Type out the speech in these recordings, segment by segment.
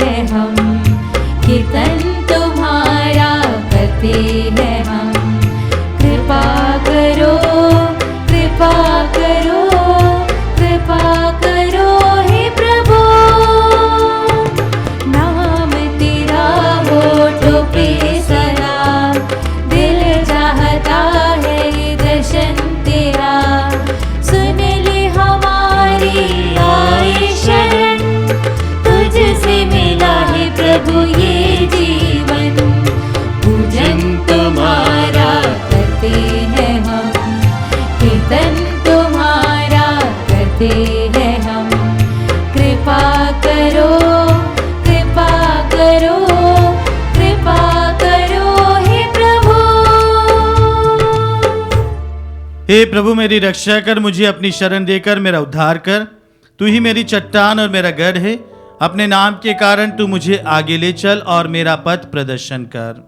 हैं हम, कीर्तन तुम्हारा करते हैं हम। कृपा करो, कृपा करो, कृपा करो हे प्रभु। नाम तेरा होठों पे सदा, दिल चाहता है दर्शन तेरा। सुन ले हमारी आए शरण, तुझसे मिला है प्रभु ये जीवन। पूजन तुम्हारा करते हैं हम, कीर्तन तुम्हारा करते हैं हम। कृपा करो, कृपा करो, कृपा करो हे प्रभु। हे प्रभु, मेरी रक्षा कर, मुझे अपनी शरण देकर मेरा उद्धार कर। तू ही मेरी चट्टान और मेरा गढ़ है। अपने नाम के कारण तू मुझे आगे ले चल और मेरा पथ प्रदर्शन कर।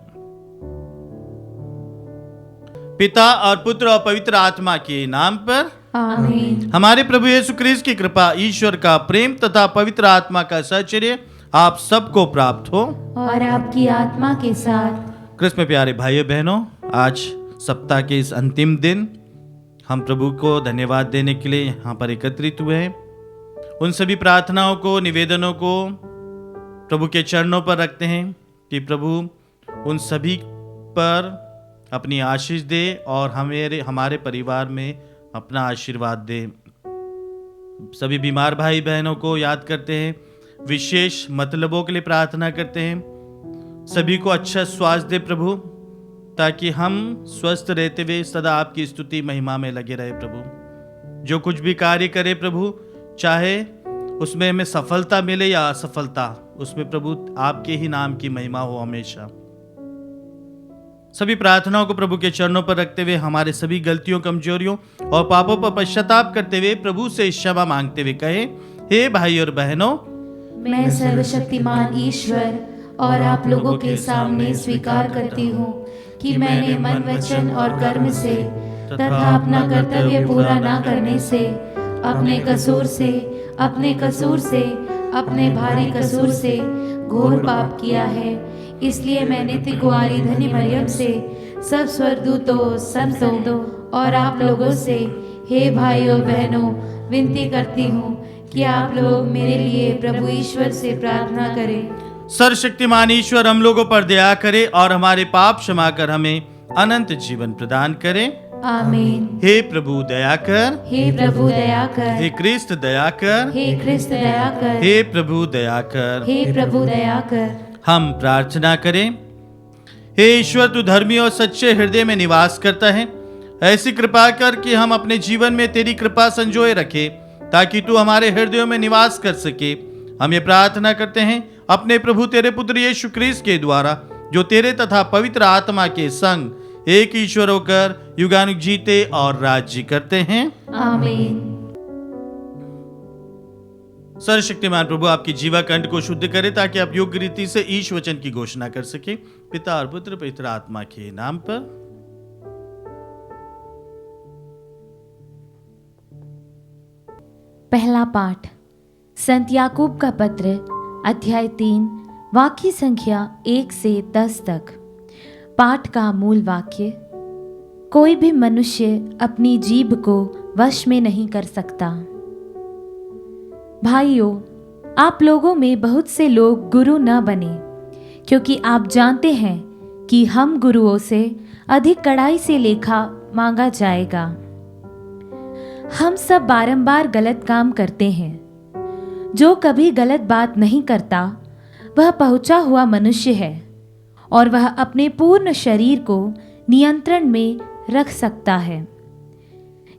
पिता और पुत्र और पवित्र आत्मा के नाम पर आमीन। हमारे प्रभु यीशु क्रिस्त की कृपा, ईश्वर का प्रेम तथा पवित्र आत्मा का सहचर्य आप सबको प्राप्त हो और आपकी आत्मा के साथ। क्रिस्त में प्यारे भाइयों बहनों, आज सप्ताह के इस अंतिम दिन हम प्रभु को धन्यवाद देने के लिए यहाँ पर एकत्रित हुए हैं। उन सभी प्रार्थनाओं को, निवेदनों को प्रभु के चरणों पर रखते हैं कि प्रभु उन सभी पर अपनी आशीष दे और हमारे परिवार में अपना आशीर्वाद दे। सभी बीमार भाई बहनों को याद करते हैं, विशेष मतलबों के लिए प्रार्थना करते हैं। सभी को अच्छा स्वास्थ्य दे प्रभु, ताकि हम स्वस्थ रहते हुए सदा आपकी स्तुति महिमा में लगे रहे प्रभु। जो कुछ भी कार्य करे प्रभु, चाहे उसमें हमें सफलता मिले या असफलता, उसमें प्रभु आपके ही नाम की महिमा हो हमेशा। सभी प्रार्थनाओं को प्रभु के चरणों पर रखते हुए हमारे सभी गलतियों, कमजोरियों और पापों पर पश्चाताप करते हुए प्रभु से क्षमा मांगते हुए कहे, हे भाई और बहनों, मैं सर्वशक्तिमान ईश्वर और आप लोगों के सामने स्वीकार करती हूँ कि मैंने मन, वचन और कर्म से तथा अपना कर्तव्य पूरा न करने से, अपने कसूर से, अपने भारी कसूर से घोर पाप किया है। इसलिए मैं नित्य कुंवारी धन्य मरियम से, सब स्वर्गदूतों, संतों और आप लोगों से, हे भाइयों बहनों, विनती करती हूँ कि आप लोग मेरे लिए प्रभु ईश्वर से प्रार्थना करें। सर्वशक्तिमान ईश्वर हम लोगों पर दया करे और हमारे पाप क्षमा कर हमें अनंत जीवन प्रदान करे। आमीन। हे प्रभु दया कर, हे प्रभु दया कर, हे क्रिस्त दया कर, हे क्रिस्त दया कर, हे प्रभु दया कर। हे प्रभु दया कर। हम प्रार्थना करें। हे ईश्वर, तू धर्मी और सच्चे हृदय में निवास करता है। ऐसी कृपा कर कि हम अपने जीवन में तेरी कृपा संजोए रखे, ताकि तू हमारे हृदयों में निवास कर सके। हम ये प्रार्थना करते हैं अपने प्रभु तेरे पुत्र यीशु क्रिस्त के द्वारा, जो तेरे तथा पवित्र आत्मा के संग एक ईश्वर होकर युगानुग जीते और राज्य करते हैं। आमीन। सर्वशक्तिमान प्रभु आपकी जीवा कंठ को शुद्ध करे, ताकि आप योग्य रीति से ईश वचन की घोषणा कर सके। पिता और पुत्र पवित्र आत्मा के नाम पर। पहला पाठ संत याकूब का पत्र, अध्याय 3, वाक्य संख्या 1 से 10 तक। पाठ का मूल वाक्य, कोई भी मनुष्य अपनी जीभ को वश में नहीं कर सकता। भाइयों, आप लोगों में बहुत से लोग गुरु न बने, क्योंकि आप जानते हैं कि हम गुरुओं से अधिक कड़ाई से लेखा मांगा जाएगा। हम सब बारंबार गलत काम करते हैं। जो कभी गलत बात नहीं करता वह पहुंचा हुआ मनुष्य है, और वह अपने पूर्ण शरीर को नियंत्रण में रख सकता है।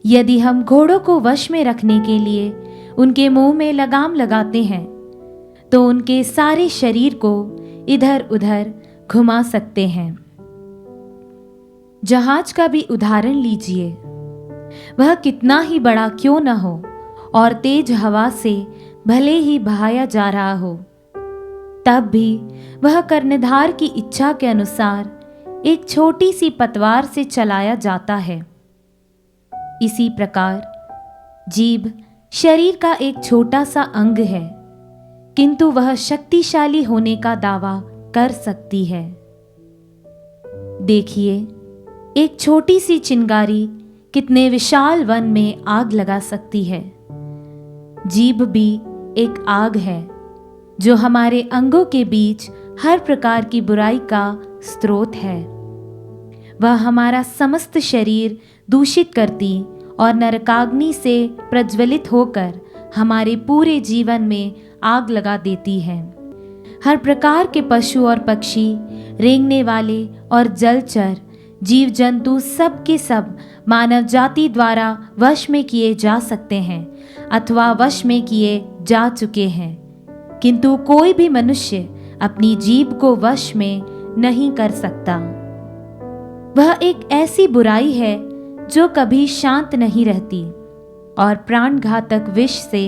यदि हम घोड़ों को वश में रखने के लिए उनके मुंह में लगाम लगाते हैं, तो उनके सारे शरीर को इधर उधर घुमा सकते हैं। जहाज का भी उदाहरण लीजिए। वह कितना ही बड़ा क्यों न हो और तेज हवा से भले ही बहाया जा रहा हो, तब भी वह कर्णधार की इच्छा के अनुसार एक छोटी सी पतवार से चलाया जाता है। इसी प्रकार जीभ शरीर का एक छोटा सा अंग है, किंतु वह शक्तिशाली होने का दावा कर सकती है। देखिए, एक छोटी सी चिंगारी कितने विशाल वन में आग लगा सकती है। जीभ भी एक आग है जो हमारे अंगों के बीच हर प्रकार की बुराई का स्रोत है। वह हमारा समस्त शरीर दूषित करती और नरकाग्नि से प्रज्वलित होकर हमारे पूरे जीवन में आग लगा देती है। हर प्रकार के पशु और पक्षी, रेंगने वाले और जलचर, जीव जंतु सब के सब मानव जाति द्वारा वश में किए जा सकते हैं अथवा वश में किए जा चुके हैं, किंतु कोई भी मनुष्य अपनी जीभ को वश में नहीं कर सकता। वह एक ऐसी बुराई है जो कभी शांत नहीं रहती और प्राणघातक विष से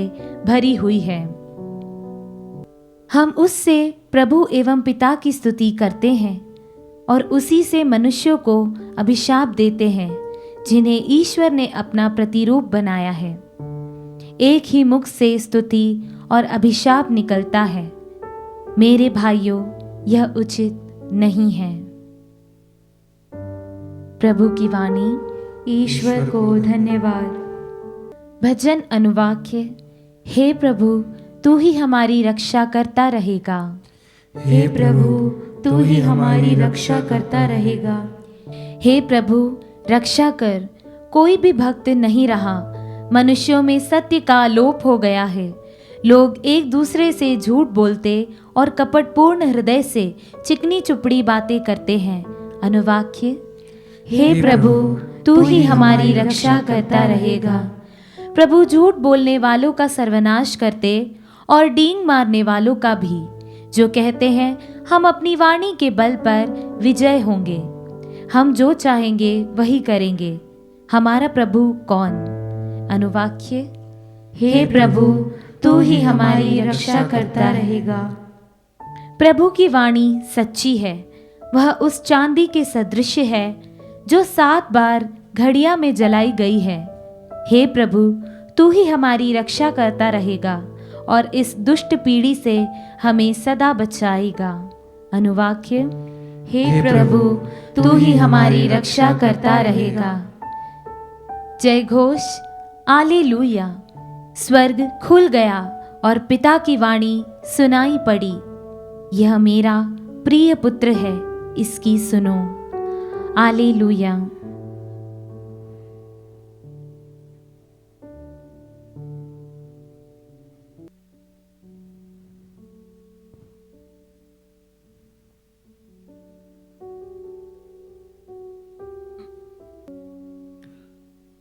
भरी हुई है। हम उससे प्रभु एवं पिता की स्तुति करते हैं और उसी से मनुष्यों को अभिशाप देते हैं जिन्हें ईश्वर ने अपना प्रतिरूप बनाया है। एक ही मुख से स्तुति और अभिशाप निकलता है। मेरे भाइयों, यह उचित नहीं है। प्रभु की वाणी। ईश्वर को धन्यवाद। भजन अनुवाक्य। हे प्रभु, तू ही हमारी रक्षा करता रहेगा। हे प्रभु, तू ही हमारी रक्षा करता रहेगा। हे प्रभु, रक्षा कर। कोई भी भक्त नहीं रहा। मनुष्यों में सत्य का लोप हो गया है। लोग एक दूसरे से झूठ बोलते और कपटपूर्ण हृदय से चिकनी चुपड़ी बातें करते हैं। अनुवाक्य। हे प्रभु, तू ही हमारी रक्षा करता रहेगा। प्रभु झूठ बोलने वालों का सर्वनाश करते और डींग मारने वालों का भी, जो कहते हैं हम अपनी वाणी के बल पर विजय होंगे, हम जो चाहेंगे वही करेंगे, हमारा प्रभु कौन। अनुवाक्य। हे प्रभु, तू ही हमारी रक्षा करता रहेगा। प्रभु की वाणी सच्ची है। वह उस चांदी के सदृश है जो 7 बार घड़िया में जलाई गई है। हे प्रभु, तू ही हमारी रक्षा करता रहेगा और इस दुष्ट पीढ़ी से हमें सदा बचाएगा। अनुवाक्य। हे प्रभु, तू ही हमारी रक्षा करता रहेगा। जय घोष। आलेलुया। स्वर्ग खुल गया और पिता की वाणी सुनाई पड़ी। यह मेरा प्रिय पुत्र है, इसकी सुनो। आलेलुया।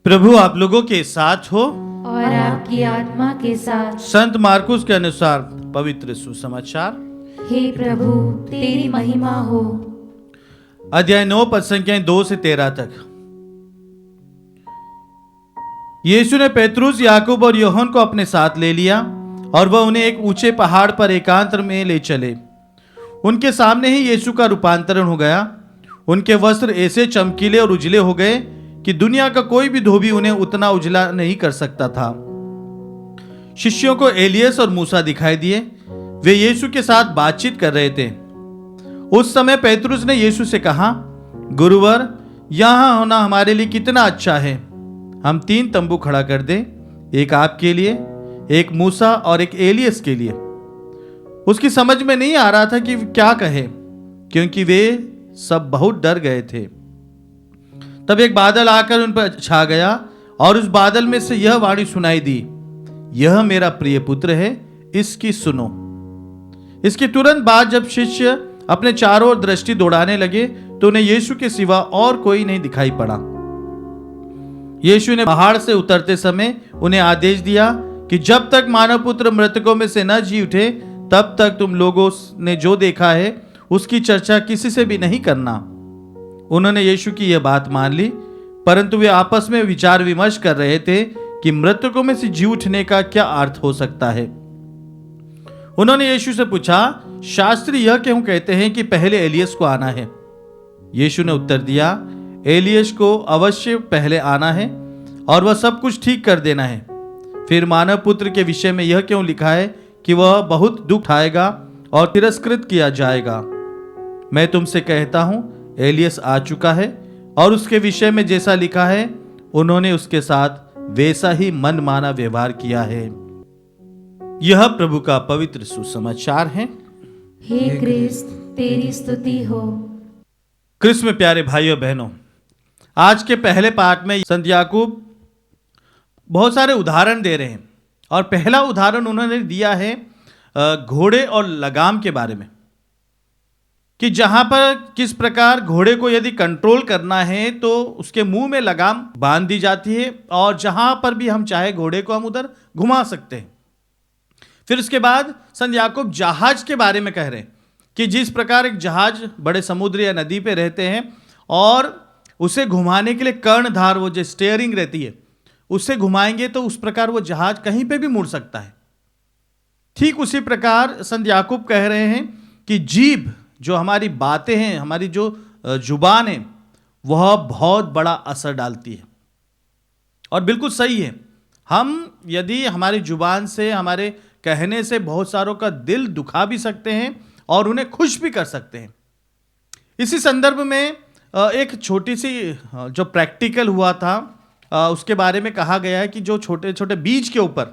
प्रभु आप लोगों के साथ हो और आपकी आत्मा के साथ। संत मार्कुस के अनुसार पवित्र सुसमाचार। हे प्रभु, तेरी महिमा हो। अध्याय 9 पद संख्याएं 2 से 13 तक। यीशु ने पेतरुस, याकूब और यूहन्ना को अपने साथ ले लिया और वह उन्हें एक ऊंचे पहाड़ पर एकांत में ले चले। उनके सामने ही यीशु का रूपांतरण हो गया। उनके वस्त्र ऐसे चमकीले और उजले हो गए कि दुनिया का कोई भी धोबी उन्हें उतना उजला नहीं कर सकता था। शिष्यों को एलियस और मूसा दिखाई दिए। वे यीशु के साथ बातचीत कर रहे थे। उस समय पेतरुस ने यीशु से कहा, गुरुवर, यहां होना हमारे लिए कितना अच्छा है। हम 3 तंबू खड़ा कर दें, एक आपके लिए, एक मूसा और एक एलियस के लिए। उसकी समझ में नहीं आ रहा था कि क्या कहे, क्योंकि वे सब बहुत डर गए थे। तब एक बादल आकर उन पर छा गया और उस बादल में से यह वाणी सुनाई दी, यह मेरा प्रिय पुत्र है, इसकी सुनो। इसके तुरंत बाद जब शिष्य अपने चारों ओर दृष्टि दौड़ाने लगे तो उन्हें यीशु के सिवा और कोई नहीं दिखाई पड़ा। यीशु ने पहाड़ से उतरते समय उन्हें आदेश दिया कि जब तक मानव पुत्र मृतकों में से न जी उठे तब तक तुम लोगों ने जो देखा है उसकी चर्चा किसी से भी नहीं करना। उन्होंने यीशु की यह बात मान ली, परंतु वे आपस में विचार विमर्श कर रहे थे कि मृतकों में से जी उठने का क्या अर्थ हो सकता है। उन्होंने यीशु से पूछा, शास्त्री यह क्यों कहते हैं कि पहले एलियस को आना है? यीशु ने उत्तर दिया, एलियस को अवश्य पहले आना है और वह सब कुछ ठीक कर देना है। फिर मानव पुत्र के विषय में यह क्यों लिखा है कि वह बहुत दुख उठाएगा और तिरस्कृत किया जाएगा। मैं तुमसे कहता हूं, एलियस आ चुका है और उसके विषय में जैसा लिखा है उन्होंने उसके साथ वैसा ही मनमाना व्यवहार किया है। यह प्रभु का पवित्र सुसमाचार है। हे क्रिस्त, तेरी स्तुति हो। क्रिस्त में प्यारे भाइयों बहनों, आज के पहले पाठ में संत याकूब बहुत सारे उदाहरण दे रहे हैं और पहला उदाहरण उन्होंने दिया है घोड़े और लगाम के बारे में, कि जहां पर किस प्रकार घोड़े को यदि कंट्रोल करना है तो उसके मुंह में लगाम बांध दी जाती है और जहां पर भी हम चाहे घोड़े को हम उधर घुमा सकते हैं। फिर उसके बाद संत याकूब जहाज के बारे में कह रहे हैं कि जिस प्रकार एक जहाज बड़े समुद्र या नदी पे रहते हैं और उसे घुमाने के लिए कर्णधार, वो जो स्टीयरिंग रहती है, उससे घुमाएंगे तो उस प्रकार वो जहाज कहीं पे भी मुड़ सकता है। ठीक उसी प्रकार संत याकूब कह रहे हैं कि जीभ, जो हमारी बातें हैं, हमारी जो जुबान है, वह बहुत बड़ा असर डालती है। और बिल्कुल सही है, हम यदि हमारी जुबान से, हमारे कहने से बहुत सारों का दिल दुखा भी सकते हैं और उन्हें खुश भी कर सकते हैं। इसी संदर्भ में एक छोटी सी जो प्रैक्टिकल हुआ था उसके बारे में कहा गया है कि जो छोटे छोटे बीज के ऊपर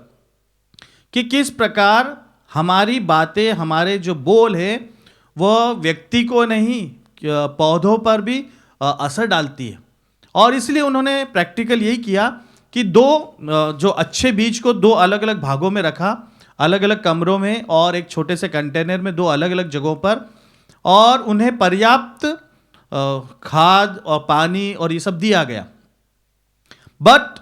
कि किस प्रकार हमारी बातें, हमारे जो बोल है, वह व्यक्ति को नहीं पौधों पर भी असर डालती है। और इसलिए उन्होंने प्रैक्टिकल यही किया कि दो जो अच्छे बीज को दो अलग अलग भागों में रखा, अलग अलग कमरों में और एक छोटे से कंटेनर में, दो अलग अलग जगहों पर, और उन्हें पर्याप्त खाद और पानी और ये सब दिया गया। बट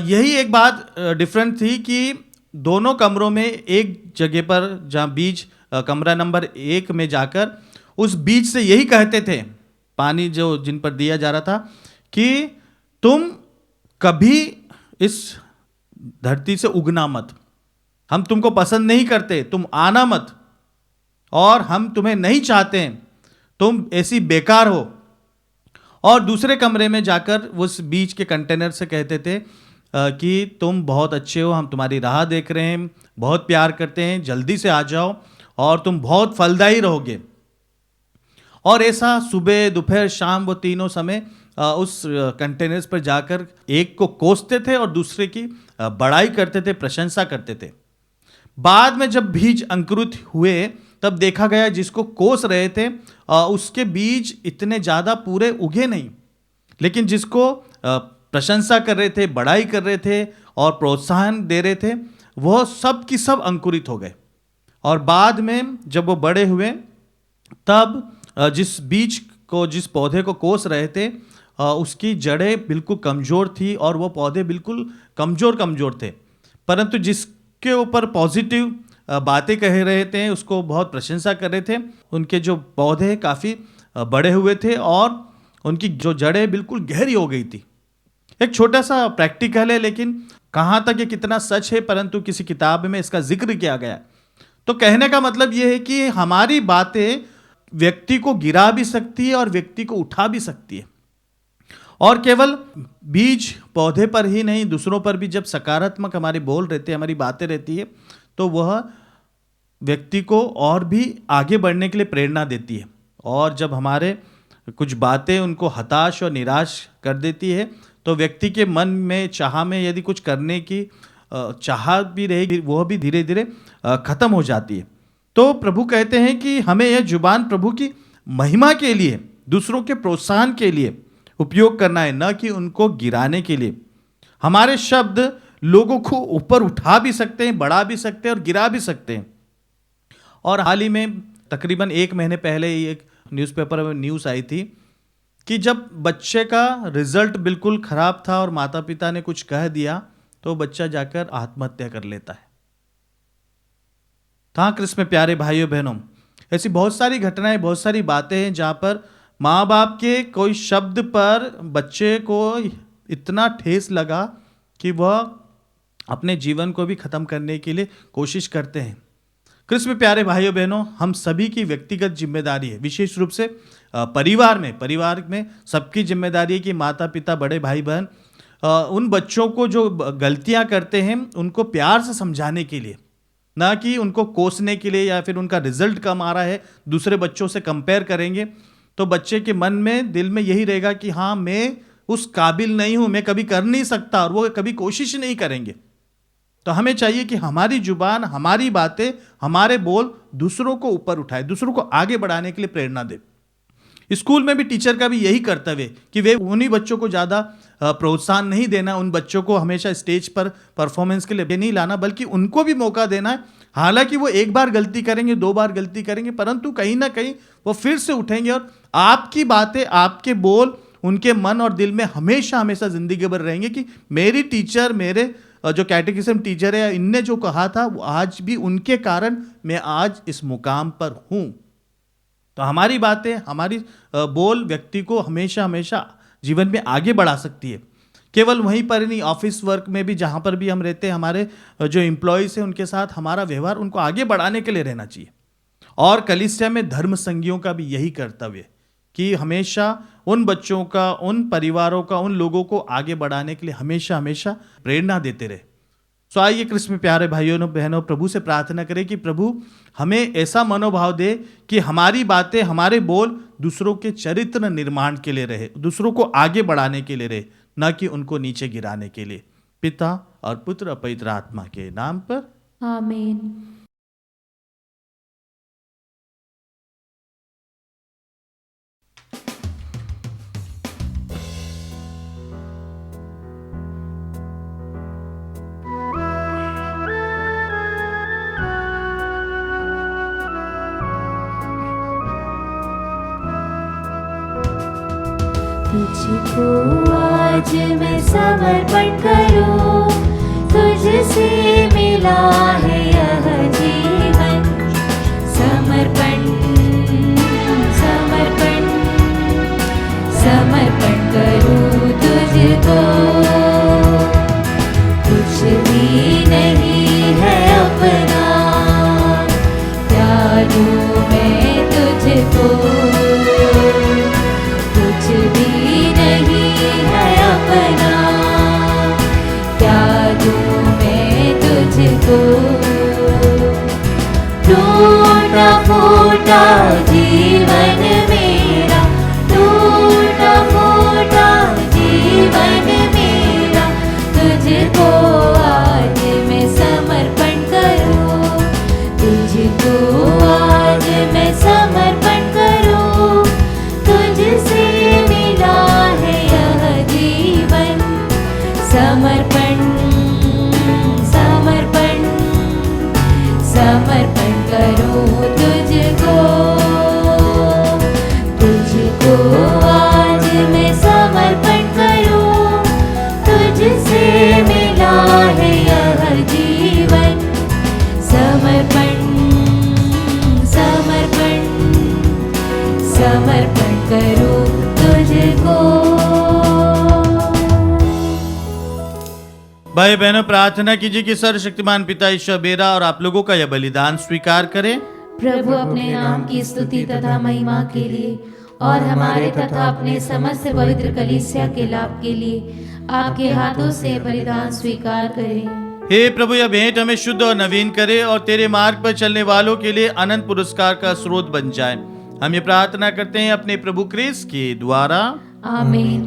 यही एक बात डिफरेंट थी कि दोनों कमरों में एक जगह पर जहाँ बीज कमरा नंबर 1 में जाकर उस बीज से यही कहते थे, पानी जो जिन पर दिया जा रहा था, कि तुम कभी इस धरती से उगना मत, हम तुमको पसंद नहीं करते, तुम आना मत, और हम तुम्हें नहीं चाहते हैं, तुम ऐसी बेकार हो। और दूसरे कमरे में जाकर उस बीज के कंटेनर से कहते थे कि तुम बहुत अच्छे हो, हम तुम्हारी राह देख रहे हैं, बहुत प्यार करते हैं, जल्दी से आ जाओ और तुम बहुत फलदायी रहोगे। और ऐसा सुबह, दोपहर, शाम, वो तीनों समय उस कंटेनर्स पर जाकर एक को कोसते थे और दूसरे की बड़ाई करते थे, प्रशंसा करते थे। बाद में जब बीज अंकुरित हुए तब देखा गया जिसको कोस रहे थे उसके बीज इतने ज़्यादा पूरे उगे नहीं, लेकिन जिसको प्रशंसा कर रहे थे, बड़ाई कर रहे थे और प्रोत्साहन दे रहे थे, वह सब की सब अंकुरित हो गए। और बाद में जब वो बड़े हुए तब जिस बीज को, जिस पौधे को कोस रहे थे, उसकी जड़ें बिल्कुल कमज़ोर थी और वो पौधे बिल्कुल कमज़ोर थे, परंतु जिसके ऊपर पॉजिटिव बातें कह रहे थे, उसको बहुत प्रशंसा कर रहे थे, उनके जो पौधे काफ़ी बड़े हुए थे और उनकी जो जड़ें बिल्कुल गहरी हो गई थी। एक छोटा सा प्रैक्टिकल है, लेकिन कहाँ तक ये कितना सच है, परंतु किसी किताब में इसका जिक्र किया गया। तो कहने का मतलब ये है कि हमारी बातें व्यक्ति को गिरा भी सकती है और व्यक्ति को उठा भी सकती है। और केवल बीज पौधे पर ही नहीं, दूसरों पर भी जब सकारात्मक हमारे बोल रहते हैं, हमारी बातें रहती है, तो वह व्यक्ति को और भी आगे बढ़ने के लिए प्रेरणा देती है। और जब हमारे कुछ बातें उनको हताश और निराश कर देती है, तो व्यक्ति के मन में, चाह में यदि कुछ करने की चाह भी रहेगी, वह भी धीरे धीरे खत्म हो जाती है। तो प्रभु कहते हैं कि हमें यह जुबान प्रभु की महिमा के लिए, दूसरों के प्रोत्साहन के लिए उपयोग करना है, न कि उनको गिराने के लिए। हमारे शब्द लोगों को ऊपर उठा भी सकते हैं, बढ़ा भी सकते हैं और गिरा भी सकते हैं। और हाल ही में तकरीबन 1 महीने पहले ही एक न्यूज़पेपर में न्यूज़ आई थी कि जब बच्चे का रिजल्ट बिल्कुल ख़राब था और माता पिता ने कुछ कह दिया, तो बच्चा जाकर आत्महत्या कर लेता है। हाँ कृष्ण में प्यारे भाइयों बहनों, ऐसी बहुत सारी घटनाएं, बहुत सारी बातें हैं जहाँ पर माँ बाप के कोई शब्द पर बच्चे को इतना ठेस लगा कि वह अपने जीवन को भी ख़त्म करने के लिए कोशिश करते हैं। कृष्ण में प्यारे भाइयों बहनों, हम सभी की व्यक्तिगत जिम्मेदारी है, विशेष रूप से परिवार में सबकी जिम्मेदारी है कि माता पिता, बड़े भाई बहन उन बच्चों को जो गलतियां करते हैं उनको प्यार से समझाने के लिए ना कि उनको कोसने के लिए या फिर उनका रिजल्ट कम आ रहा है दूसरे बच्चों से कंपेयर करेंगे तो बच्चे के मन में दिल में यही रहेगा कि हाँ मैं उस काबिल नहीं हूं, मैं कभी कर नहीं सकता, और वो कभी कोशिश नहीं करेंगे। तो हमें चाहिए कि हमारी जुबान, हमारी बातें, हमारे बोल दूसरों को ऊपर उठाए, दूसरों को आगे बढ़ाने के लिए प्रेरणा दे। स्कूल में भी टीचर का भी यही कर्तव्य है कि वे उन्हीं बच्चों को ज़्यादा प्रोत्साहन नहीं देना, उन बच्चों को हमेशा स्टेज पर परफॉर्मेंस के लिए नहीं लाना, बल्कि उनको भी मौका देना है। हालांकि वो एक बार गलती करेंगे, 2 बार गलती करेंगे, परंतु कहीं ना कहीं वो फिर से उठेंगे और आपकी बातें, आपके बोल उनके मन और दिल में हमेशा हमेशा जिंदगी भर रहेंगे कि मेरी टीचर, मेरे जो कैटेकिज्म टीचर है, इनने जो कहा था वो आज भी उनके कारण मैं आज इस मुकाम पर हूँ। तो हमारी बातें, हमारी बोल व्यक्ति को हमेशा हमेशा जीवन में आगे बढ़ा सकती है। केवल वहीं पर नहीं, ऑफिस वर्क में भी, जहाँ पर भी हम रहते हैं, हमारे जो एम्प्लॉयज़ हैं उनके साथ हमारा व्यवहार उनको आगे बढ़ाने के लिए रहना चाहिए। और कलीसिया में धर्म संघियों का भी यही कर्तव्य है कि हमेशा उन बच्चों का, उन परिवारों का, उन लोगों को आगे बढ़ाने के लिए हमेशा हमेशा प्रेरणा देते रहे। सो आइए कृष्ण में प्यारे भाइयों बहनों, प्रभु से प्रार्थना करें कि प्रभु हमें ऐसा मनोभाव दे कि हमारी बातें, हमारे बोल दूसरों के चरित्र निर्माण के लिए रहे, दूसरों को आगे बढ़ाने के लिए रहे, न कि उनको नीचे गिराने के लिए। पिता और पुत्र और पवित्र आत्मा के नाम पर आमीन। तुझको आज मैं समर्पण करूं, तुझसे मिला है यह जीवन। समर्पण समर्पण समर्पण करूं तुझको, कुछ भी नहीं है अपना, क्या दूं मैं तुझको, कुछ भी नहीं है अपना, क्या दूं मैं तुझको। टूटा फूटा जीवन मेरा, टूटा फूटा जीवन मेरा, तुझको आज मैं समर्पण करूं, तुझको आज मैं समर्पण करूं, तुझसे मिला है यह जीवन। समर्पण समर्पण समर्पण करूं तुझको, तुझको आज मैं समर्पण करूं, तुझसे मिला है यह जीवन। समर्पण समर्पण समर्पण करूं तुझको। भाई बहनों, प्रार्थना कीजिए कि सर्वशक्तिमान पिता ईश्वर बेरा और आप लोगों का यह बलिदान स्वीकार करें। प्रभु अपने नाम की स्तुति तथा महिमा के लिए और हमारे तथा अपने समस्त पवित्र कलीसिया के लाभ के लिए आपके हाथों से बलिदान स्वीकार करें। हे प्रभु, यह भेंट हमें शुद्ध और नवीन करे और तेरे मार्ग पर चलने वालों के लिए अनंत पुरस्कार का स्रोत बन जाए। हम ये प्रार्थना करते हैं अपने प्रभु क्रिस्त के द्वारा, आमीन।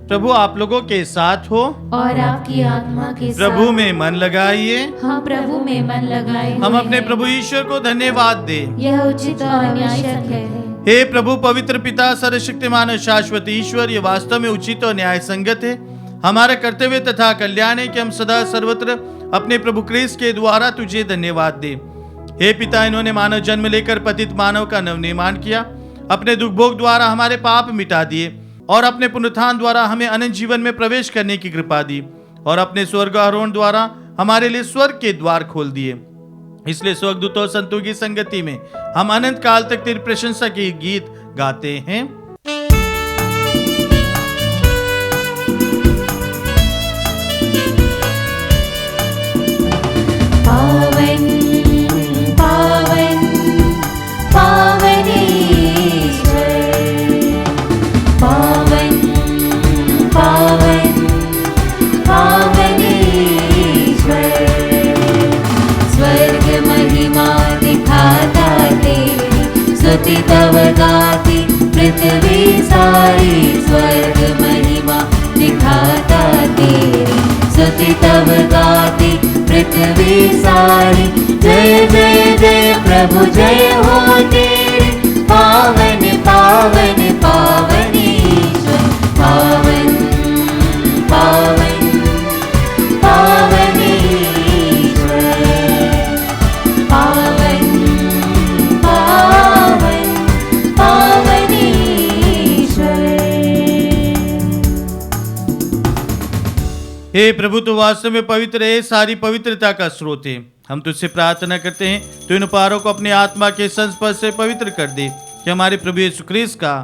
प्रभु आप लोगों के साथ हो और आपकी आत्मा के साथ। प्रभु में मन लगाइए। हम प्रभु में मन लगाए हम हुए अपने हैं। प्रभु ईश्वर को धन्यवाद दें। यह उचित और आवश्यक है। हे प्रभु पवित्र पिता, सर्वशक्तिमान और शाश्वत ईश्वर, ये वास्तव में उचित और न्याय संगत है, हमारा कर्तव्य तथा कल्याण है कि हम सदा सर्वत्र अपने प्रभु क्रिस्त के द्वारा तुझे धन्यवाद दें। हे पिता, इन्होंने मानव जन्म लेकर पतित मानव का नवनिर्माण किया, अपने दुख भोग द्वारा हमारे पाप मिटा दिए और अपने पुनरुत्थान द्वारा हमें अनंत जीवन में प्रवेश करने की कृपा दी और अपने स्वर्गारोहण द्वारा हमारे लिए स्वर्ग के द्वार खोल दिए। इसलिए स्वर्गदूतों और संतों की संगति में हम अनंत काल तक तेरी प्रशंसा के गीत गाते हैं। पावन पावन पावन ईश्वर, पावन पावन पावन ईश्वर, स्वर्ग सारी स्वर्ग महिमा दिखाता तेरी, स्तुति तब गाती पृथ्वी सारी। जय जय जय प्रभु जय हो तेरी, पावन पावन पावन ईश्वर, पावन पावन पावन ईश्वर, पावन पावन पावन ईश्वर। हे प्रभु, तो वास्तव में पवित्र है, सारी पवित्रता का स्रोत है। हम तुझसे प्रार्थना करते हैं तो इन उपहारों को अपनी आत्मा के संस्पर्श से पवित्र कर दे, कि हमारे प्रभु यीशु ख्रीस्त का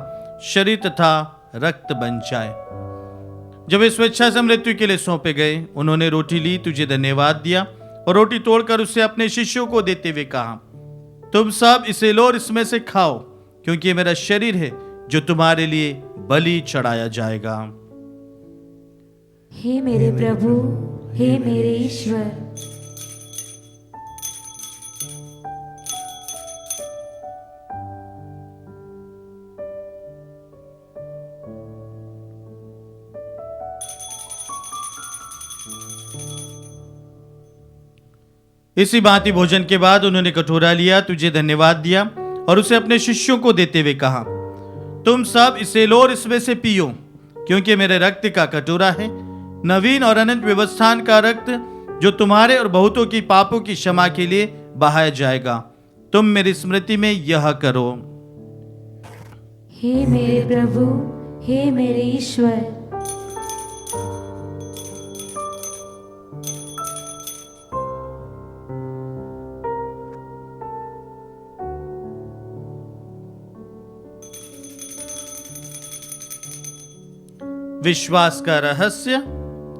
शरीर तथा रक्त बन जाए। जब वे स्वेच्छा से मृत्यु के लिए सौंपे गए, उन्होंने रोटी ली, तुझे धन्यवाद दिया और रोटी तोड़कर उसे अपने शिष्यों को देते हुए कहा, तुम सब इसे लो और इसमें से खाओ, क्योंकि ये मेरा शरीर है जो तुम्हारे लिए बलि चढ़ाया जाएगा। हे मेरे प्रभु, हे मेरे ईश्वर। इसी भांति भोजन के बाद उन्होंने कटोरा लिया, तुझे धन्यवाद दिया और उसे अपने शिष्यों को देते हुए कहा, तुम सब इसे लो और इसमें से पियो, क्योंकि मेरे रक्त का कटोरा है, नवीन और अनंत व्यवस्थान का रक्त, जो तुम्हारे और बहुतों की पापों की क्षमा के लिए बहाया जाएगा। तुम मेरी स्मृति में यह करो। हे मेरे प्रभु, हे मेरे ईश्वर। विश्वास का रहस्य।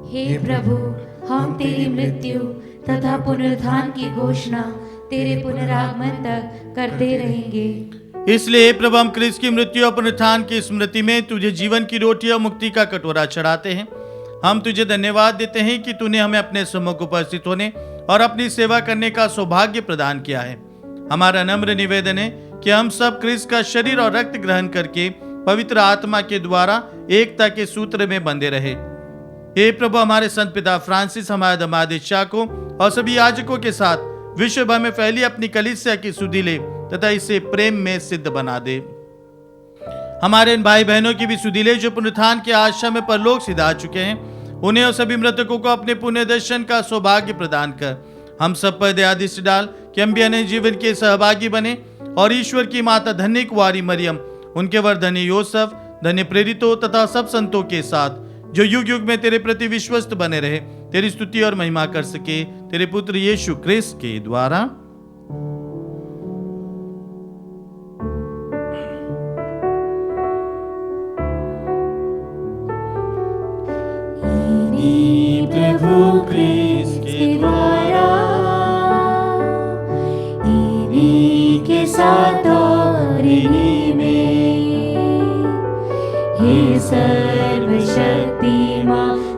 हे प्रभु, हम तेरी मृत्यु तथा पुनरुत्थान की घोषणा तेरे पुनरागमन तक करते रहेंगे। इसलिए हे प्रभु, हम क्रिस्त की मृत्यु और पुनरुत्थान की स्मृति में तुझे जीवन की रोटी और मुक्ति का कटोरा चढ़ाते हैं। हम तुझे धन्यवाद देते हैं कि तूने हमें अपने सम्मुख उपस्थित होने और अपनी सेवा करने का सौभाग्य प्रदान किया है। हमारा नम्र निवेदन है कि हम सब क्रिस्त का शरीर और रक्त ग्रहण करके पवित्र आत्मा के द्वारा एकता के सूत्र में बंधे रहे। हे प्रभु, हमारे संत पिता फ्रांसिस, हमारे दामाद को और सभी याजकों के साथ विश्व भर में फैली अपनी कलीसिया की सुधि ले तथा इसे प्रेम में सिद्ध बना दे। हमारे इन भाई बहनों की भी सुधि ले जो पुनरुत्थान के आशा में परलोक सिधा चुके हैं। उन्हें और सभी मृतकों को अपने पुण्य दर्शन का सौभाग्य प्रदान कर हम सब पर दया दृष्टि डाल कि हम भी अनंत जीवन के सहभागी बने और ईश्वर की माता धन्य कुंवारी मरियम, उनके वर धन्य योसेफ, धन्य प्रेरितों तथा सब संतों के साथ जो युग युग में तेरे प्रति विश्वस्त बने रहे, तेरी स्तुति और महिमा कर सके, तेरे पुत्र यीशु ख्रीस्त के द्वारा। प्रभु ख्रीस्त के द्वारा, इन्हीं के साथ और इन्हीं में, हे सर्वशक्तिमान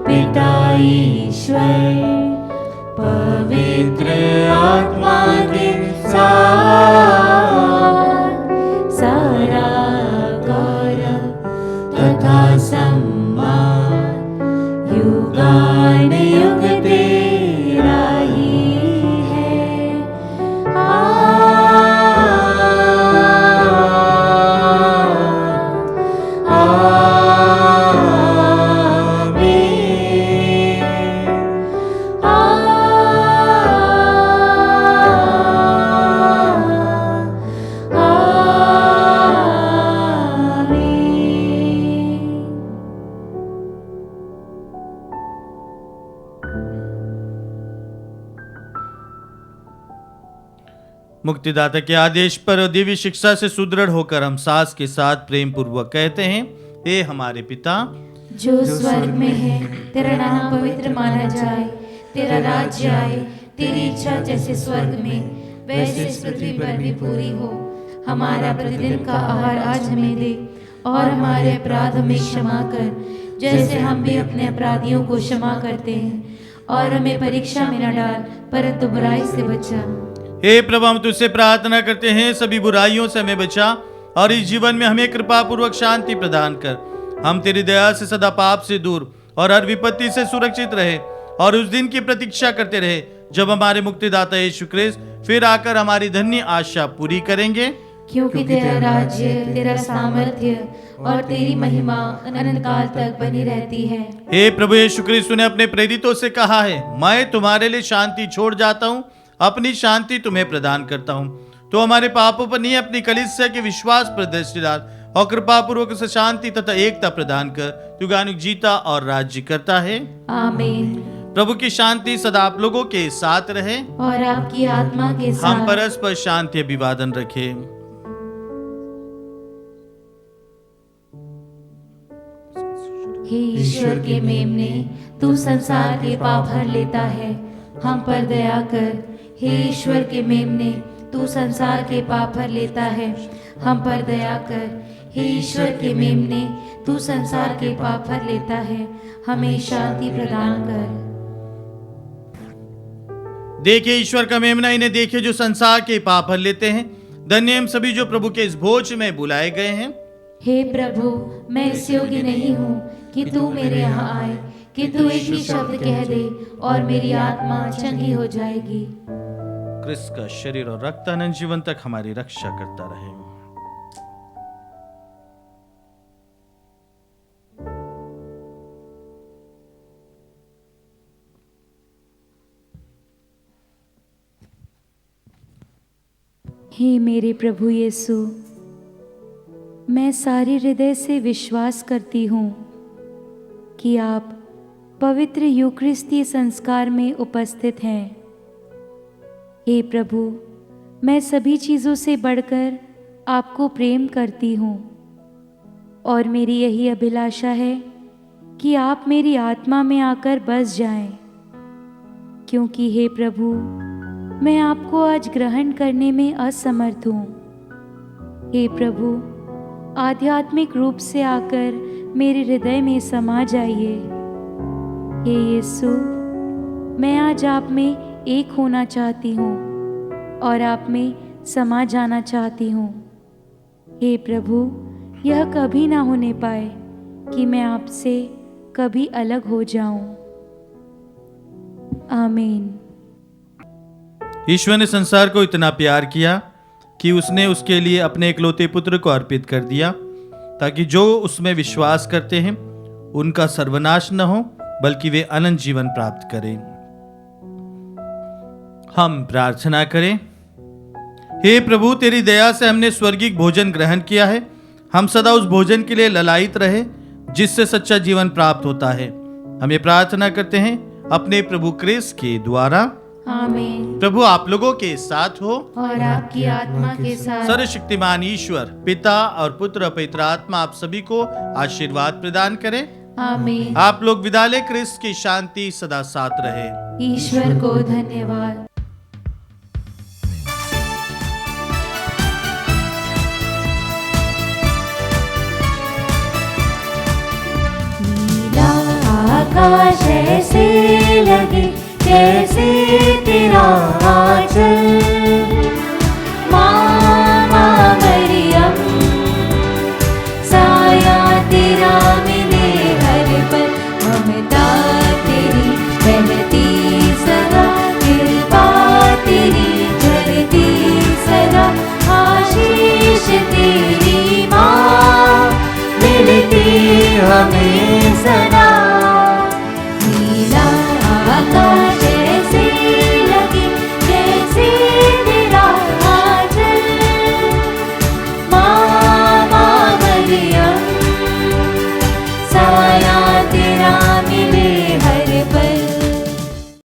पिता ईश्वर, पवित्र आत्मा के साथ सारा गौरव तथा सम्मान युगान युग तेरा ही है। मुक्तिदाता के आदेश पर और दिव्य शिक्षा से सुदृढ़ होकर हम सास के साथ प्रेम पूर्वक कहते हैं, हे हमारे पिता जो स्वर्ग में है, तेरा नाम पवित्र माना जाए, तेरा राज्य आए, तेरी इच्छा जैसे स्वर्ग में वैसे इस पृथ्वी पर भी पूरी हो। हमारा प्रतिदिन का आहार आज हमें दे और हमारे अपराध हमें क्षमा कर, जैसे हम भी अपने अपराधियों को क्षमा करते हैं, और हमें परीक्षा में न डाल परंतु बुराई से बचा। हे प्रभु, हम तुझसे प्रार्थना करते हैं, सभी बुराइयों से हमें बचा और इस जीवन में हमें कृपा पूर्वक शांति प्रदान कर। हम तेरी दया से सदा पाप से दूर और हर विपत्ति से सुरक्षित रहे और उस दिन की प्रतीक्षा करते रहे जब हमारे मुक्तिदाता यीशु ख्रिस्त फिर आकर हमारी धन्य आशा पूरी करेंगे। क्योंकि तेरा राज्य, तेरा सामर्थ्य और तेरी महिमा अनंत काल तक बनी रहती है। हे प्रभु यीशु ख्रिस्त ने अपने प्रेरितों से कहा है, मैं तुम्हारे लिए शांति छोड़ जाता हूँ, अपनी शांति तुम्हें प्रदान करता हूँ। तो हमारे पापों पर नहीं, अपनी कलीसिया के विश्वास पर दृष्टि डाल और कृपा पूर्वक उसे शांति तथा एकता प्रदान कर। तू गानुक जीता और राज्य करता है। आमीन। प्रभु की शांति सदा आप लोगों के साथ रहे और आपकी आत्मा के हम साथ। परस्पर शांति अभिवादन रखें। हे ईश्वर के मेमने, तू संसार के पाप हर लेता है, हम पर दया कर। हे ईश्वर के मेमने, तू संसार के पाप हर लेता है, हम पर दया कर। हे ईश्वर के मेमने, तू संसार के पाप हर लेता है, हमें शांति प्रदान कर। देखिए ईश्वर का मेमना, इन्हें देखिए जो संसार के पाप हर लेते हैं। धन्य हम सभी जो प्रभु के इस भोज में बुलाए गए हैं। हे प्रभु, मैं इस योग्य नहीं हूँ कि तू मेरे यहाँ आए, कि तू एक ही शब्द कह दे और मेरी आत्मा चंगी हो जाएगी। क्रिस्त का शरीर और रक्त अनंत जीवन तक हमारी रक्षा करता रहे। हे मेरे प्रभु यीशु, मैं सारे हृदय से विश्वास करती हूँ कि आप पवित्र यूकरिस्ती संस्कार में उपस्थित हैं। हे प्रभु, मैं सभी चीज़ों से बढ़कर आपको प्रेम करती हूँ और मेरी यही अभिलाषा है कि आप मेरी आत्मा में आकर बस जाएं, क्योंकि हे प्रभु, मैं आपको आज ग्रहण करने में असमर्थ हूँ। हे प्रभु, आध्यात्मिक रूप से आकर मेरे हृदय में समा जाइए। हे यीशु, मैं आज आप में एक होना चाहती हूँ और आप में समा जाना चाहती हूँ। हे प्रभु, यह कभी ना होने पाए कि मैं आपसे कभी अलग हो जाऊं। आमीन। ईश्वर ने संसार को इतना प्यार किया कि उसने उसके लिए अपने इकलौते पुत्र को अर्पित कर दिया, ताकि जो उसमें विश्वास करते हैं उनका सर्वनाश न हो, बल्कि वे अनंत जीवन प्राप्त करें। हम प्रार्थना करें। हे प्रभु, तेरी दया से हमने स्वर्गिक भोजन ग्रहण किया है। हम सदा उस भोजन के लिए ललायित रहे जिससे सच्चा जीवन प्राप्त होता है। हम ये प्रार्थना करते हैं अपने प्रभु क्रिस्त के द्वारा। आमीन। प्रभु आप लोगों के साथ हो और आपकी आत्मा के साथ। सर्वशक्तिमान ईश्वर पिता और पुत्र और पवित्र आत्मा आप सभी को आशीर्वाद प्रदान करें। आमीन। आप लोग विदा लें। क्रिस्त की शांति सदा साथ रहे। ईश्वर को धन्यवाद। नीला आकाश ऐसे लगे जैसे तेरा आंचल, माँ मरियम, साया तेरा मिले हर पल, ममता तेरी बहती सदा, कृपा तेरी झरती सदा, आशीष तेरी माँ मिलती हमें सदा।